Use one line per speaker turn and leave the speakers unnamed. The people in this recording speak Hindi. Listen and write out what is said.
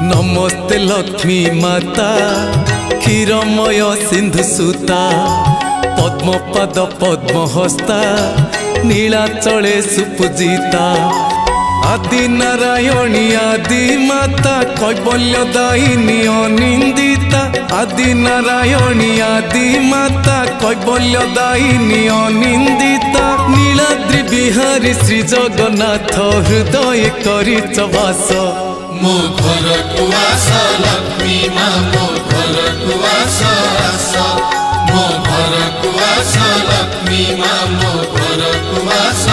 नमस्ते लक्ष्मी माता क्षीरमय सिंधु सुता पद्मपद पद्महस्ता नीलाचले सुपूजिता आदि नारायणी आदि माता कैवल्यदायिनी अनिंदिता आदि नारायणी आदि माता कैवल्यदायिनी अनिंदिता नीलाद्रि बिहारी श्री जगन्नाथ हृदय करिच वास
मो घर को आस लक्ष्मी माँ मो घर को आस मो घर को आस लक्ष्मी माँ मो घर को आस